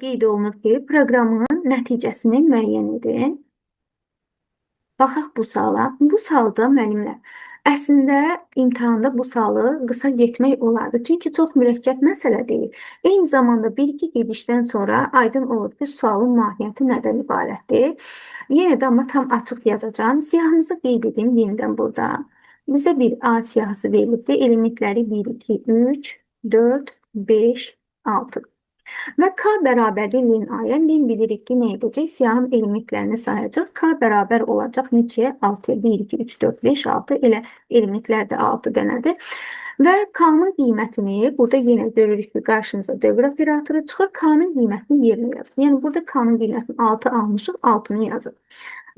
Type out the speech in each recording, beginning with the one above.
Qeyd olunur ki, proqramın nəticəsini müəyyən edin. Baxaq bu suala. Bu sualda müəllimlər, əslində imtahanda bu sualı qısa getmək olardı. Çünki çox mürəkkəb məsələ deyil. Eyni zamanda bir-iki gedişdən sonra aydın olur ki, sualın mahiyyəti nədən ibarətdir. Yenə də amma tam açıq yazacağım. Siyahımızı qeyd edin yenidən burada. Bizə bir A siyahısı verilibdir. Elementləri 1, 2, 3, 4, 5, 6. Və K bərabərdir lin A-ya. Lin bilirik ki, nə edəcək? Siyahın elementlərini sayacaq. K bərabər olacaq neçəyə? 6-ya. 1, 2, 3, 4, 5, 6. Elə elementlər də 6 dənədir. Və K-nın qiymətini burada yenə görürük ki, qarşımıza dövr operatoru çıxır. K-nın qiymətini yerinə yazır. Yəni burada K-nın qiymətini 6 almışıq, 6-nı yazır.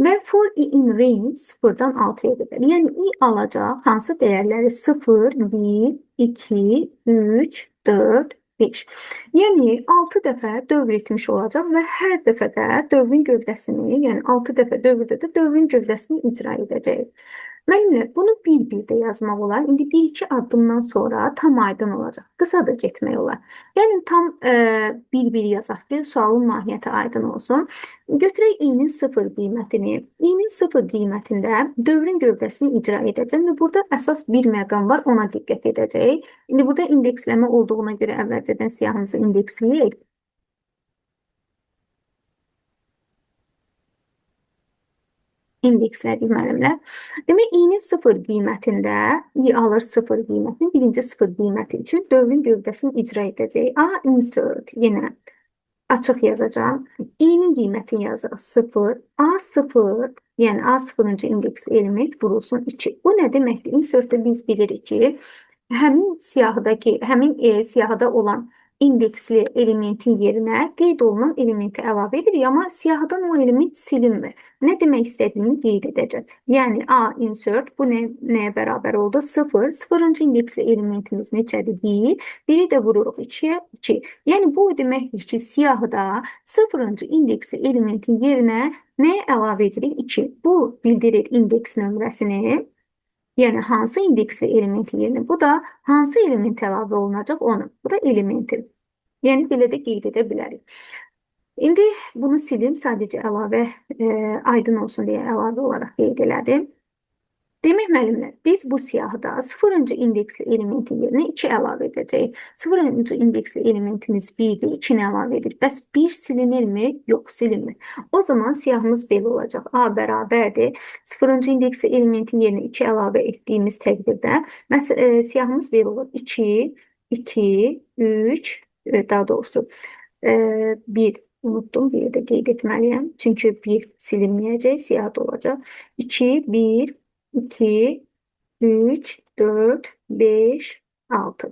Və for i in range 0-dan 6-ya qədər. Yəni i alacaq hansı dəyərləri? 0, 1, 2, 3, 4, 5. Yəni 6 dəfə dövr etmiş olacaq və hər dəfədə dövrün gövdəsini, yəni 6 dəfə dövrdə də dövrün gövdəsini icra edəcək. Müəllimlər, bunu bir-bir də yazmaq olar. İndi bir-iki addımdan sonra tam aydın olacaq. Qısa da getmək olar. Yəni tam bir-bir yazaq ki, sualın mahiyyəti aydın olsun. Götürək i-nin 0 qiymətini. I-nin 0 qiymətində dövrün gövdəsini icra edəcəm və burada əsas bir məqam var, ona diqqət edəcək. İndi burada indeksləmə olduğuna görə əvvəlcədən siyahımızı indeksləyək. İndekslədik müəllimlər. Demək, i-nin 0 qiymətində, i alır 0 qiymətini, birinci 0 qiyməti üçün dövrün gövdəsini icra edəcək. A insert, yenə açıq yazacağım. i-nin qiymətini yazırıq 0, A0, yəni A0-cı indeksli element vurulsun 2. Bu nə deməkdir? Insertdə biz bilirik ki, həmin siyahıda olan indeksli elementin yerinə qeyd olunan elementi əlavə edirik, amma siyahıdan o element silinmir. Nə demək istədiyini qeyd edəcəm. Yəni A insert bu nəyə bərabər oldu? 0. 0-cı indeksli elementimiz neçədir? 1. 1-i də vururuq 2-yə 2. Yəni bu deməkdir ki, siyahıda 0-cı indeksli elementin yerinə nəyə əlavə edirik? 2. Bu bildirir indeks nömrəsini. Yəni hansı indeksli elementi yerinə? Bu da hansı element əlavə olunacaq? Onun. Bu da elementin. Yəni belə də qeyd edə bilərik. İndi bunu silim, sadəcə əlavə aydın olsun deyə əlavə olaraq qeyd elədim. Demək müəllimlər, biz bu siyahıda 0-cı indeksli elementin yerinə 2 əlavə edəcəyik. 0-cı indeksli elementimiz 1-dir, 2-ni əlavə edir. Bəs 1 silinirmi? Yox, silinmir. O zaman siyahımız belə olacaq. A bərabərdir. 0-cı indeksli elementin yerinə 2 əlavə etdiyimiz təqdirdə siyahımız belə olur. 2, 2, 3, daha doğrusu 1 unutdum, bir də qeyd etməliyəm. Çünki 1 silinməyəcək, siyahıda olacaq. 2, 1, 2, 3, 4, 5, 6.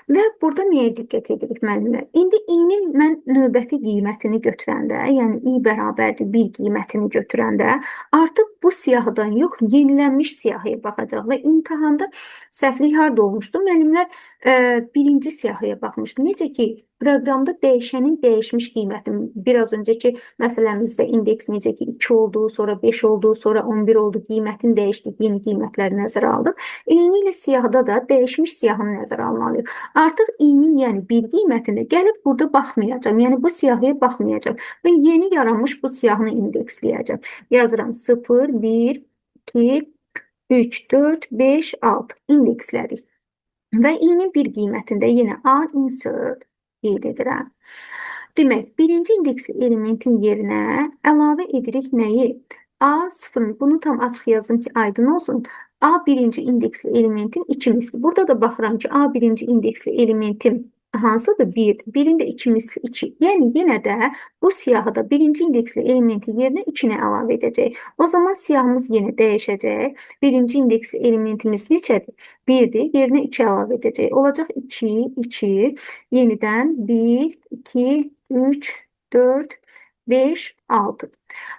Və burada nəyə diqqət edirik müəllimlər? İndi i-nin mən növbəti qiymətini götürəndə, yəni i bərabərdir 1 qiymətini götürəndə, artıq bu siyahıdan yox, yenilənmiş siyahıya baxacaq və imtahanda səhvlik harda olmuşdu? Müəllimlər birinci siyahıya baxmışdı. Necə ki, proqramda dəyişənin dəyişmiş qiymətini, biraz öncəki məsələmizdə indeks necə ki 2 oldu, sonra 5 oldu, sonra 11 oldu, qiymətin dəyişdik, yeni qiymətləri nəzərə aldıq. Eyni ilə siyahıda da dəyişmiş siyahını nəzərə almalıyıq. Artıq i-nin, yəni 1 qiymətində gəlib burada baxmayacağım, yəni bu siyahıya baxmayacağım və yeni yaranmış bu siyahını indeksləyəcəm. Yazıram 0, 1, 2, 3, 4, 5, 6 indekslədik. Və i-nin 1 qiymətində yenə A insert qeyd edirəm. Demək, birinci indeksli elementin yerinə əlavə edirik nəyi? A0, bunu tam açıq yazdım ki, aydın olsun. A birinci indeksli elementin 2 misli. Burada da baxıram ki, A birinci indeksli elementim hansıdır? 1. 1-in də 2 misli 2. Yəni, yenə də bu siyahıda birinci indeksli elementin yerinə 2-ni əlavə edəcək. O zaman siyahımız yenə dəyişəcək. Birinci indeksli elementimiz neçədir? 1-dir. Yerinə 2 əlavə edəcək. Olacaq 2, 2. Yenidən 1, 2, 3, 4, 5, 6.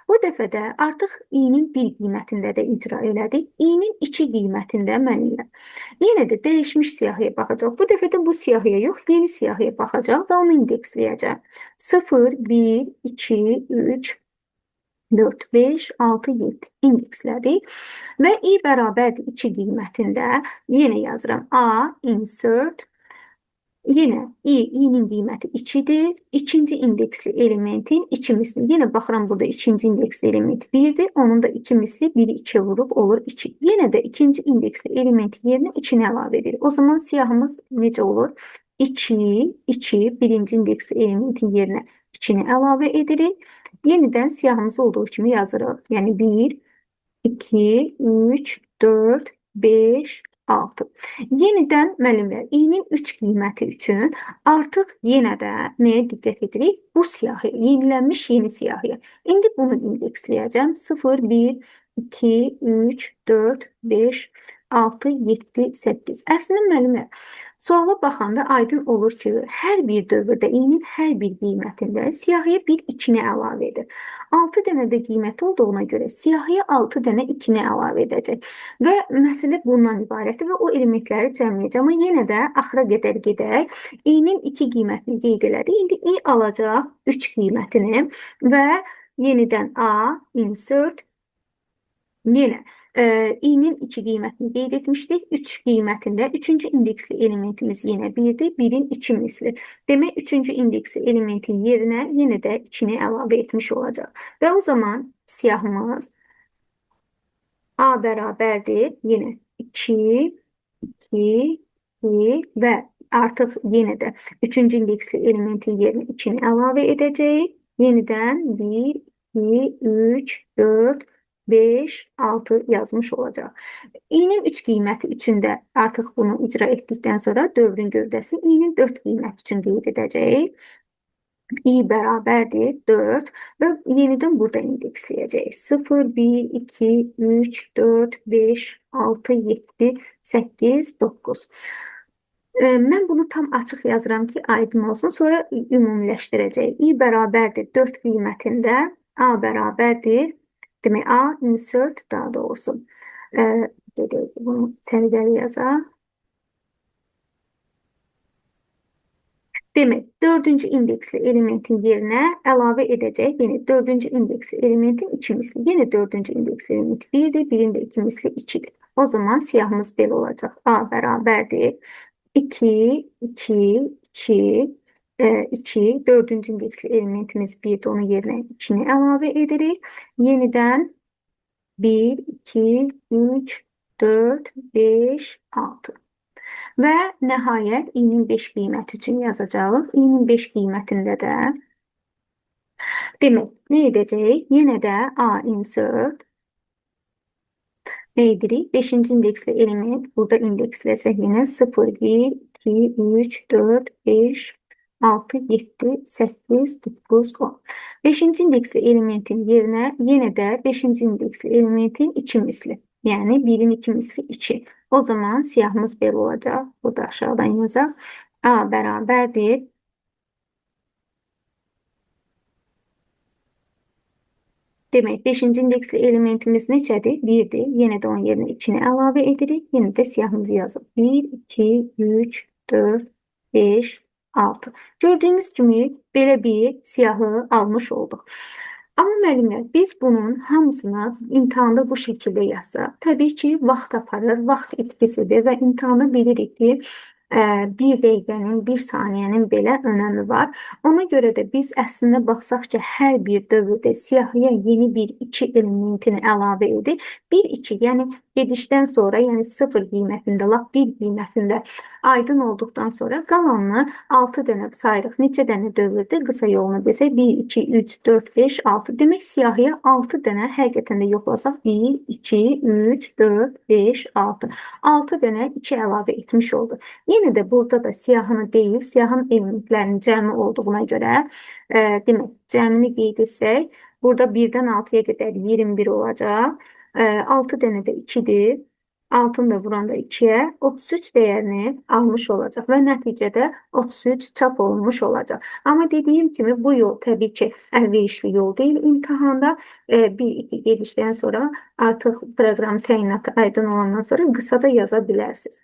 Bu dəfədə artıq i-nin 1 qiymətində də icra elədik. I-nin 2 qiymətində müəllimlər. Yenə də dəyişmiş siyahıya baxacaq. Bu dəfə də bu siyahıya yox, yeni siyahıya baxacaq və onu indeksləyəcək. 0, 1, 2, 3, 4, 5, 6, 7 indekslədik. Və i bərabərdir 2 qiymətində yenə yazıram. A, insert Yenə i'nin qiyməti 2-dir. İkinci indeksli elementin 2 misli. Yenə baxıram burada ikinci indeksli element 1-dir. Onun da 2 misli 1-i 2 vurub olur 2. Yenə də ikinci indeksli elementin yerinə 2-ni əlavə edirik. O zaman siyahımız necə olur? 2, 2, birinci indeksli elementin yerinə 2-ni əlavə edirik. Yenidən siyahımız olduğu kimi yazırıq. Yəni 1, 2, 3, 4, 5, 6. Yenidən müəllimlər, i'nin 3 qiyməti üçün artıq yenə də nəyə diqqət edirik? Bu siyahıya, yenilənmiş yeni siyahıya. İndi bunu indeksləyəcəm. 0, 1, 2, 3, 4, 5, 6, 7, 8. Əslində müəllimlər, suala baxanda aydın olur ki, hər bir dövrdə i'nin hər bir qiymətində siyahıya bir 2-ni əlavə edir. 6 dənə də qiyməti olduğuna görə siyahıya 6 dənə 2-ni əlavə edəcək. Və məsələ bundan ibarətdir və o elementləri cəmləyəcək. Amma yenə də axıra qədər gedək. i'nin 2 qiymətini qeyd elədik. İndi i alacaq 3 qiymətini və yenidən a, insert, yenə i'nin 2 qiymətini qeyd etmişdik. 3 qiymətində 3-cü indeksli elementimiz yenə 1-dir. 1-in 2 misli. Demək, 3-cü indeksli elementin yerinə yenə də 2-ni əlavə etmiş olacaq. Və o zaman siyahımız a bərabərdir. Yenə 2, 2, 2 və artıq yenə də 3-cü indeksli elementin yerinə 2-ni əlavə edəcəyik. Yenidən 1, 2, 3, 4, 5, 6 yazmış olacaq. i'nin 3 qiyməti üçün də artıq bunu icra etdikdən sonra dövrün gövdəsi i'nin 4 qiyməti üçün qeyd edəcəyik. i bərabərdir 4 və yenidən burada indeksləyəcəyik. 0, 1, 2, 3, 4, 5, 6, 7, 8, 9. Mən bunu tam açıq yazıram ki, aydın olsun. Sonra ümumiləşdirəcəyik. i bərabərdir 4 qiymətində a bərabərdir. Demək, a insert daha doğrusu. Bunu səliqəli yazaq. Demək, 4-cü indeksli elementin yerinə əlavə edəcək. Yəni, 4-cü indeksli elementin 2 misli. Yenə 4-cü indeksli element 1-dir, 1-in də 2 misli 2-dir. O zaman siyahımız belə olacaq. A bərabərdir. 2, 2, 2, 2, 4-cü indeksli elementimiz 1-dir. Onun yerinə 2-ni əlavə edirik. Yenidən 1, 2, 3, 4, 5, 6. Və nəhayət i'nin 5 qiyməti üçün yazacağıq. i'nin 5 qiymətində də demək, nə edəcəyik? Yenə də a insert nə edirik? 5-ci indeksli element burada indeksləsək yenə 0, 1, 2, 3, 4, 5, 6, 7, 8, 9, 10. 5-ci indeksli elementin yerinə yenə də 5-ci indeksli elementin 2 misli. Yəni 1-in 2 misli 2. O zaman siyahımız belə olacaq. Burada aşağıdan yazaq. A bərabərdir. Demək, 5-ci indeksli elementimiz neçədir? 1-dir. Yenə də onun yerinə 2-ni əlavə edirik. Yenə də siyahımızı yazaq. 1, 2, 3, 4, 5, 6. Gördüyümüz kimi belə bir siyahı almış olduq. Amma müəllimlər, biz bunun hamısını imtahanda bu şəkildə yazsaq, təbii ki, vaxt aparır, vaxt itkisidir və imtahanda bilirik ki, 1 dəqiqənin, 1 saniyənin belə önəmi var. Ona görə də biz əslində baxsaq ki, hər bir dövrdə siyahıya yeni bir 2 elementini əlavə edir. 1, 2, yəni gedişdən sonra, yəni 0 qiymətində, lap 1 qiymətində aydın olduqdan sonra qalanını 6 dənə sayırıq. Neçə dənə dövrdə qısa yolunu desək 1, 2, 3, 4, 5, 6. Demək, siyahıya 6 dənə həqiqətən də yoxlasaq 1, 2, 3, 4, 5, 6. 6 dənə 2 əlavə etmiş oldu. Yenə də burada da siyahını deyil, siyahın elementlərinin cəmi olduğuna görə demək, cəmini qeyd etsək, burada 1-dən 6-ya qədər 21 olacaq. 6 dənə də 2-dir. 6-nı da vuranda 2-yə 33 dəyərini almış olacaq və nəticədə 33 çap olunmuş olacaq. Amma dediyim kimi bu yol təbii ki, əlverişli yol deyil. İmtahanda 1-2 gedişdən sonra artıq proqram təyinatı aydın olandan sonra qısa da yaza bilərsiniz.